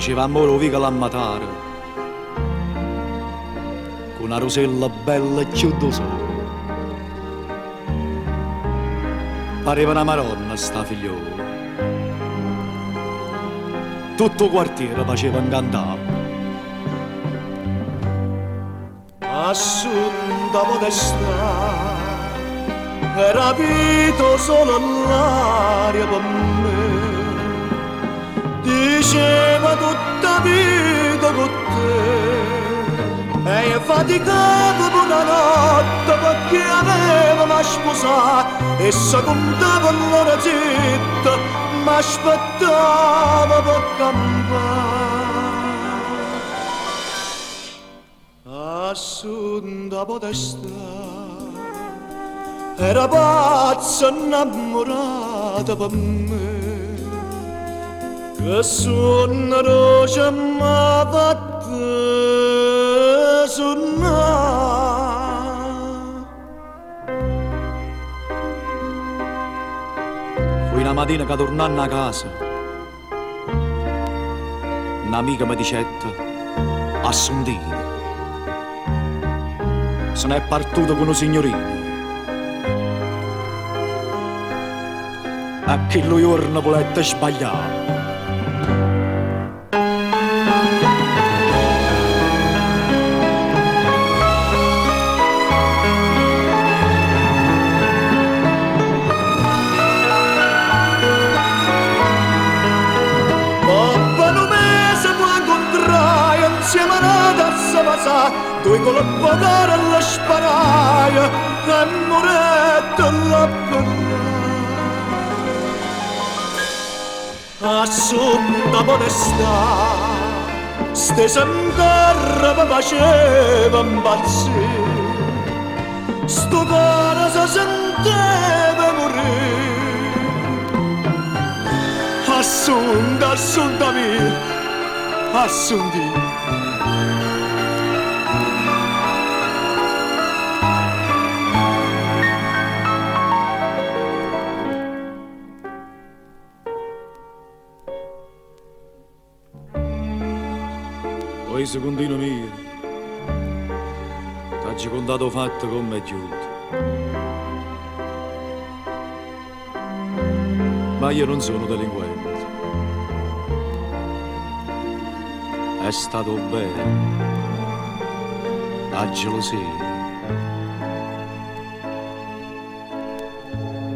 faceva amore viga a matare, con una rosella bella e chiudosa. Pareva una maronna sta figliola. Tutto il quartiere faceva incantare. Assunta modestà era vito solo l'aria per me, diceva tutta vita con te, e faticato per una notte perché aveva mi sposato e si contava l'ora zitta, mi aspettava per campare. Assunta potestà era pazza innamorata per me, che suona roce m'ha fatta suonare. Fu una mattina che tornando a casa, un'amica mi dicette: Assuntina, se ne è partito con una signorina. A che lui giorno volette sbagliare. Dopo un mese quando incontrai insieme a una tazza passata, due colpi d'oro alla sparaia e morette la bella. Assunta modestà stesa in terra mi faceva impazzire, sto cuore si sentiva morire. Assunta, assunta mia, assunti. Poi secondino mio, t'hai contato fatto come è chiuso. Ma io non sono delinquente. È stato bene, la gelosia,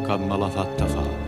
che me l'ha fatta fare.